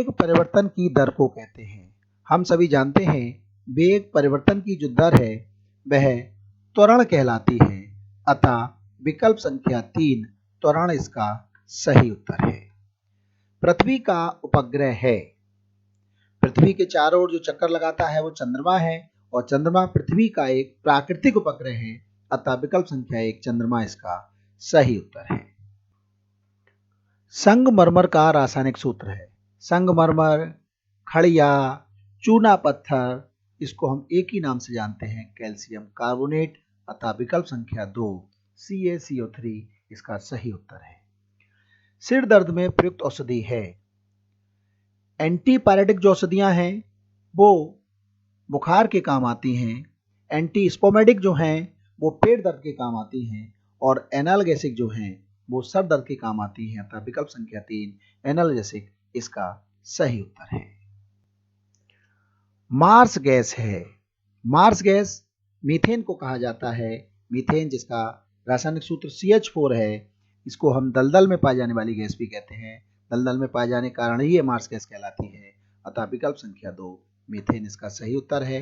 वेग परिवर्तन की दर को कहते हैं। हम सभी जानते हैं वेग परिवर्तन की जो दर है वह त्वरण कहलाती है, अतः विकल्प संख्या 3 त्वरण इसका सही उत्तर है। पृथ्वी का उपग्रह है। पृथ्वी के चारों ओर जो चक्कर लगाता है वो चंद्रमा है और चंद्रमा पृथ्वी का एक प्राकृतिक उपग्रह है, अतः विकल्प संख्या 1 चंद्रमा इसका सही उत्तर है। संगमरमर का रासायनिक सूत्र है। संगमरमर, खड़िया, चूना पत्थर, इसको हम एक ही नाम से जानते हैं, कैल्शियम कार्बोनेट, अतः विकल्प संख्या 2 CaCO3 इसका सही उत्तर है। सिर दर्द में प्रयुक्त औषधि है। एंटीपायरेटिक जो औषधियां हैं वो बुखार के काम आती हैं, एंटीस्पोमेटिक जो हैं वो पेट दर्द के काम आती हैं और एनाल्गेसिक जो हैं वो सर दर्द के काम आती हैं, अतः विकल्प संख्या 3 एनाल्जेसिक इसका सही उत्तर है। मार्स गैस है। मार्स गैस मीथेन को कहा जाता है। मीथेन जिसका रासायनिक सूत्र CH4 है, इसको हम दलदल में पाई जाने वाली गैस भी कहते हैं। दलदल में पाए जाने के कारण ही ये मार्स गैस कहलाती है, अतः विकल्प संख्या 2 मीथेन इसका सही उत्तर है।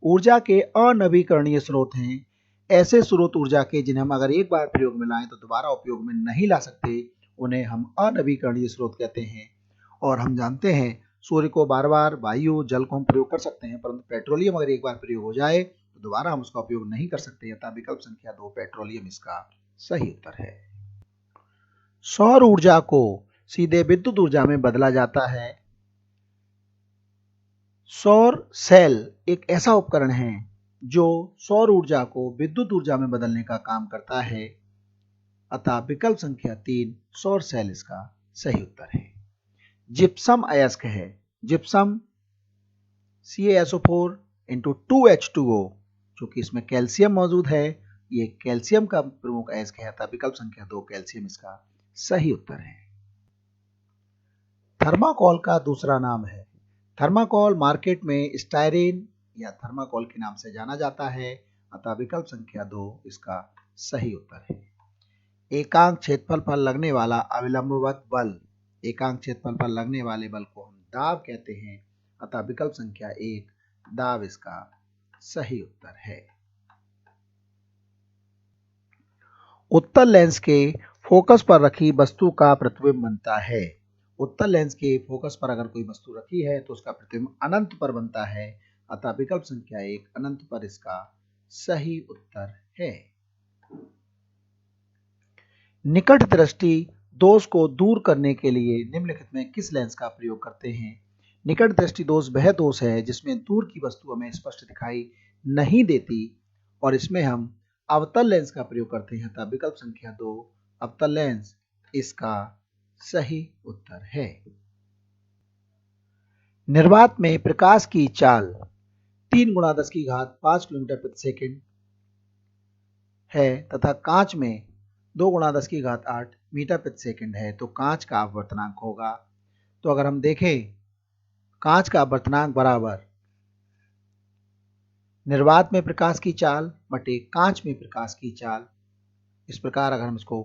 ऊर्जा के अनवीकरणीय स्रोत हैं। ऐसे स्रोत ऊर्जा के जिन्हें हम अगर एक बार प्रयोग में लाएं तो दोबारा उपयोग में नहीं ला सकते, उन्हें हम अनवीकरणीय स्रोत कहते हैं। और हम जानते हैं सूर्य को बार बार, वायु, जल को हम प्रयोग कर सकते हैं, परंतु पेट्रोलियम अगर एक बार प्रयोग हो जाए तो दोबारा हम उसका उपयोग नहीं कर सकते, अतः विकल्प संख्या 2 पेट्रोलियम इसका सही उत्तर है। सौर ऊर्जा को सीधे विद्युत ऊर्जा में बदला जाता है। सौर सेल एक ऐसा उपकरण है जो सौर ऊर्जा को विद्युत ऊर्जा में बदलने का काम करता है, अतः विकल्प संख्या 3 सौर सेल इसका सही उत्तर है। जिप्सम अयस्क है। जिप्सम CaSO4 × 2H2O, चूंकि इसमें कैल्शियम मौजूद है, ये कैल्शियम का प्रमुख अयस्क है, अतः विकल्प संख्या 2 कैल्शियम इसका सही उत्तर है। थर्माकोल का दूसरा नाम है। थर्माकोल मार्केट में स्टायरीन या थर्माकोल के नाम से जाना जाता है, अतः विकल्प संख्या 2 इसका सही उत्तर है। एकांक क्षेत्रफल पर लगने वाला अविलंबवत बल। एकांक क्षेत्रफल पर लगने वाले बल को हम दाब कहते हैं, अतः विकल्प संख्या 1 दाब इसका सही उत्तर है। उत्तल लेंस के फोकस पर रखी वस्तु का प्रतिबिंब बनता है। उत्तल लेंस के फोकस पर अगर कोई वस्तु रखी है तो उसका प्रतिबिंब अनंत पर बनता है, अतः विकल्प संख्या 1 अनंत पर इसका सही उत्तर है। निकट दृष्टि दोष को दूर करने के लिए निम्नलिखित में किस लेंस का प्रयोग करते हैं? निकट दृष्टि दोष वह दोष है जिसमें दूर की वस्तु हमें स्पष्ट दिखाई नहीं देती और इसमें हम अवतल लेंस का प्रयोग करते हैं, अतः विकल्प संख्या 2 अवतल लेंस इसका सही उत्तर है। निर्वात में प्रकाश की चाल 3 × 10⁵ किलोमीटर प्रति सेकंड है तथा कांच में 2 × 10⁸ मीटर प्रति सेकंड है, तो कांच का अपवर्तनांक होगा। तो अगर हम देखें कांच का अपवर्तनांक बराबर निर्वात में प्रकाश की चाल बटे कांच में प्रकाश की चाल, इस प्रकार अगर हम इसको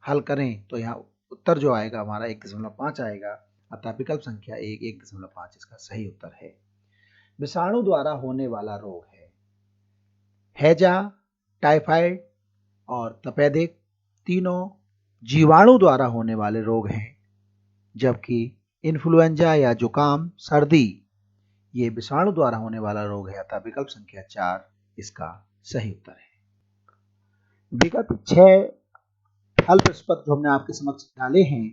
हल करें तो यहाँ उत्तर जो आएगा हमारा 1.5 आएगा, अतः विकल्प संख्या 1 1.5 इसका सही उत्तर है। विषाणु द्वारा होने वाला रोग है। हैजा, टाइफाइड और तपेदिक तीनों जीवाणु द्वारा होने वाले रोग हैं, जबकि इन्फ्लुएंजा या जुकाम, सर्दी ये विषाणु द्वारा होने वाला रोग है, अतः विकल्प संख्या 4 इसका सही उत्तर है। विगत 6 हल प्रश्न पत्र जो हमने आपके समक्ष डाले हैं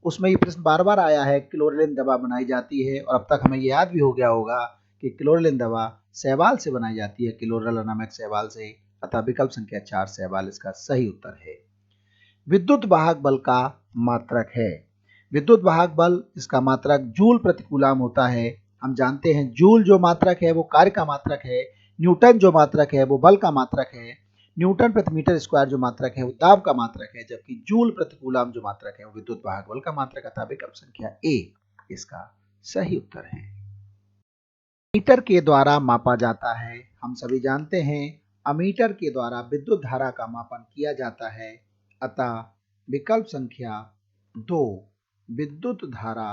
उसमें ये प्रश्न बार बार आया है, क्लोरेलिन दवा बनाई जाती है और अब तक हमें याद भी हो गया होगा कि क्लोरेलिन दवा शैवाल से बनाई जाती है, क्लोरेला नामक शैवाल से, अतः विकल्प संख्या 4 शैवाल इसका सही उत्तर है। विद्युत वाहक बल का मात्रक है। विद्युत वाहक बल इसका मात्रक जूल प्रति कूलम होता है। हम जानते हैं जूल जो मात्रक है वो कार्य का मात्रक है, न्यूटन जो मात्रक है वो बल का मात्रक है, न्यूटन प्रति मीटर स्क्वायर जो मात्रक है वो दाब का मात्रक है, जबकि जूल प्रति कूलम जो मात्रक है वो विद्युत वाहक बल का मात्रक, अतः विकल्प संख्या A इसका सही उत्तर है। मीटर के द्वारा मापा जाता है। हम सभी जानते हैं अमीटर के द्वारा विद्युत धारा का मापन किया जाता है, अतः विकल्प संख्या 2 विद्युत धारा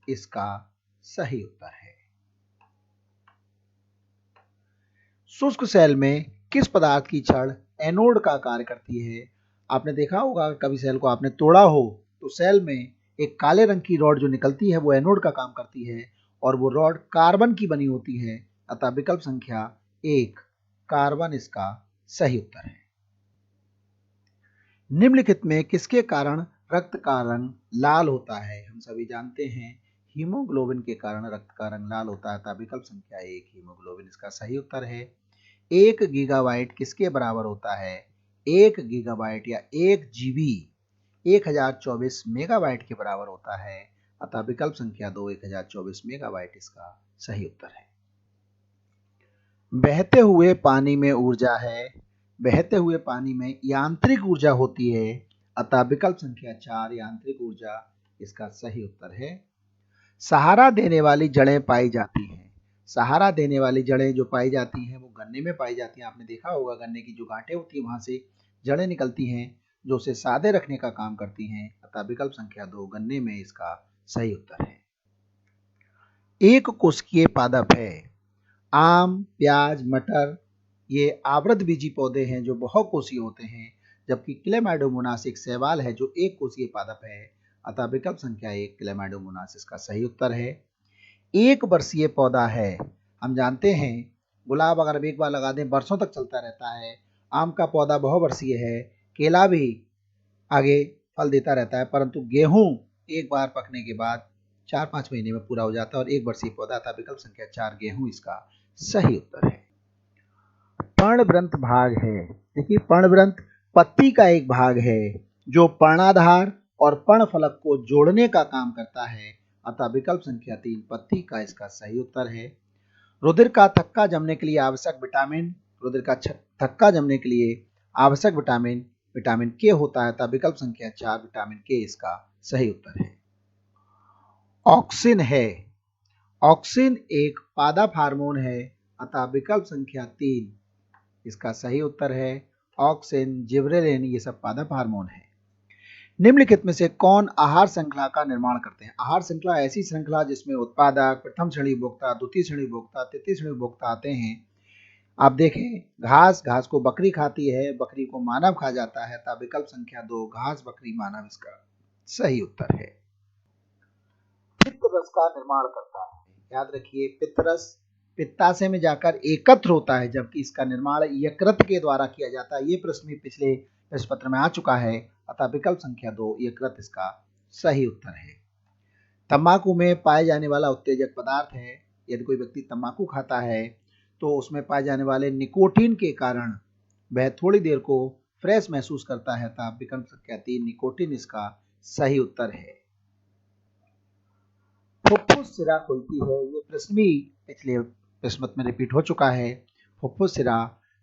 इसका सही उत्तर है। शुष्क सेल में किस पदार्थ की छड़ एनोड का कार्य करती है? आपने देखा होगा कभी सेल को आपने तोड़ा हो तो सेल में एक काले रंग की रॉड जो निकलती है वो एनोड का काम करती है और वो रॉड कार्बन की बनी होती है। अतः विकल्प संख्या 1 कार्बन इसका सही उत्तर है। निम्नलिखित में किसके कारण रक्त का रंग लाल होता है? हम सभी जानते हैं हीमोग्लोबिन के कारण रक्त का रंग लाल होता है। अतः विकल्प संख्या 1 हीमोग्लोबिन इसका सही उत्तर है। 1 गीगाबाइट किसके बराबर होता है? 1 गीगाबाइट या 1 जीबी 1024 मेगाबाइट के बराबर होता है। अतः विकल्प संख्या 2 1024 मेगाबाइट इसका सही उत्तर है। बहते हुए पानी में ऊर्जा है, बहते हुए पानी में यांत्रिक ऊर्जा होती है। अतः विकल्प संख्या 4 यांत्रिक ऊर्जा इसका सही उत्तर है। सहारा देने वाली जड़ें पाई जाती हैं। सहारा देने वाली जड़ें जो पाई जाती हैं वो गन्ने में पाई जाती हैं। आपने देखा होगा गन्ने की जो गांठें होती हैं वहां से जड़ें निकलती हैं जो उसे सादे रखने का काम करती हैं। अतः विकल्प संख्या 2 गन्ने में इसका सही उत्तर है। एक कोशिकीय पादप है। आम, प्याज, मटर ये आवृतबीजी पौधे हैं जो बहुकोषीय होते हैं, जबकि क्लेमाइडोमोनास एक शैवाल है जो एक कोषीय पादप है। अतः विकल्प संख्या 1 क्लेमाइडोमोनास इसका सही उत्तर है। एक वर्षीय पौधा है। हम जानते हैं गुलाब अगर एक बार लगा दें बरसों तक चलता रहता है। आम का पौधा बहुवर्षीय है। केला भी आगे फल देता रहता है, परंतु गेहूं एक बार पकने के बाद 4-5 महीने में पूरा हो जाता है और एक वर्षीय पौधा था। विकल्प संख्या 4 गेहूं इसका सही उत्तर है। पर्णवृंत भाग है। देखिए पर्णवृंत पत्ती का एक भाग है जो पर्णाधार और पर्णफलक को जोड़ने का काम करता है। अतः विकल्प संख्या 3 पत्ती का इसका सही उत्तर है। रुधिर का थक्का जमने के लिए आवश्यक विटामिन, रुधिर का थक्का जमने के लिए आवश्यक विटामिन विटामिन के होता है। अतः विकल्प संख्या 4 विटामिन के इसका सही उत्तर है। ऑक्सिन है। ऑक्सिन एक पादप हार्मोन है। अतः विकल्प संख्या 3 इसका सही उत्तर है। ऑक्सिन, जिबरेलिन ये सब पादप हार्मोन है। निम्नलिखित में से कौन आहार श्रृंखला का निर्माण करते हैं? आहार श्रृंखला ऐसी श्रृंखला जिसमें उत्पादक, प्रथम श्रेणी उपभोक्ता, द्वितीय श्रेणी उपभोक्ता, तृतीय श्रेणी उपभोक्ता आते हैं। आप देखें घास को बकरी खाती है, बकरी को मानव खा जाता है। तब विकल्प संख्या 2 घास, बकरी, मानव इसका सही उत्तर है। पित्त रस का निर्माण करता है। याद रखिए पित्तरस पित्ताशय में जाकर एकत्र होता है, जबकि इसका निर्माण यकृत के द्वारा किया जाता है। ये प्रश्न पिछले प्रश्न पत्र में आ चुका है। अतः विकल्प संख्या 2 यकृत इसका सही उत्तर है। तंबाकू में पाए जाने वाला उत्तेजक पदार्थ है। यदि कोई व्यक्ति तंबाकू खाता है तो उसमें पाए जाने वाले निकोटीन के कारण वह थोड़ी देर को फ्रेश महसूस करता है। अतः विकल्प संख्या 3 निकोटीन इसका सही उत्तर है। फुफ्फुस सिरा खुलती है। ये प्रश्न भी पिछले प्रश्न में रिपीट हो चुका है। फुफ्फुस सिरा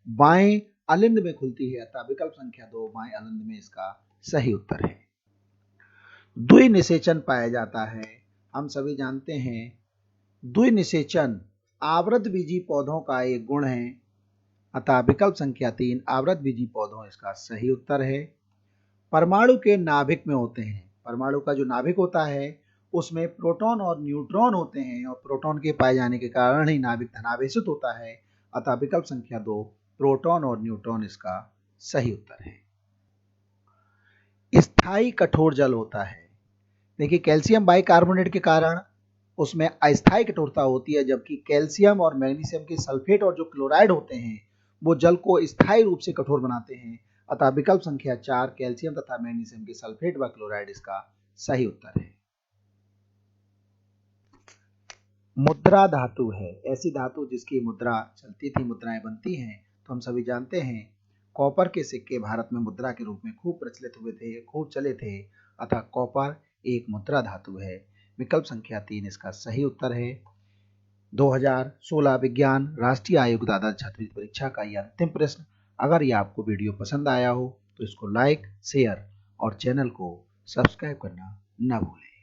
बाएं अलिंद में खुलती है। अतः विकल्प संख्या 2 बाएं अलिंद में इसका सही उत्तर है। द्विनिषेचन पाया जाता है। हम सभी जानते हैं द्विनिषेचन आवृतबीजी पौधों का एक गुण है। अतः विकल्प संख्या 3 आवृतबीजी पौधों इसका सही उत्तर है। परमाणु के नाभिक में होते हैं। परमाणु का जो नाभिक होता है उसमें प्रोटॉन और न्यूट्रॉन होते हैं और प्रोटॉन के पाए जाने के कारण ही नाभिक धनावेशित होता है। अतः विकल्प संख्या 2 प्रोटॉन और न्यूट्रॉन इसका सही उत्तर है। स्थायी कठोर जल होता है। देखिए कैल्शियम बाइकार्बोनेट के कारण उसमें अस्थायी कठोरता होती है, जबकि कैल्शियम और मैग्नीशियम के सल्फेट और जो क्लोराइड होते हैं वो जल को स्थायी रूप से कठोर बनाते हैं। अतः विकल्प संख्या 4 कैल्शियम तथा मैग्नीशियम के सल्फेट व क्लोराइड इसका सही उत्तर है। मुद्रा धातु है। ऐसी धातु जिसकी मुद्रा चलती थी, मुद्राएं बनती हैं। तो हम सभी जानते हैं कॉपर के सिक्के भारत में मुद्रा के रूप में खूब प्रचलित हुए थे, खूब चले थे। अतः कॉपर एक मुद्रा धातु है। विकल्प संख्या 3 इसका सही उत्तर है। 2016 विज्ञान राष्ट्रीय आयोग दादा छात्रवृत्ति परीक्षा का यह अंतिम प्रश्न। अगर ये आपको वीडियो पसंद आया हो तो इसको लाइक, शेयर और चैनल को सब्सक्राइब करना न भूलें।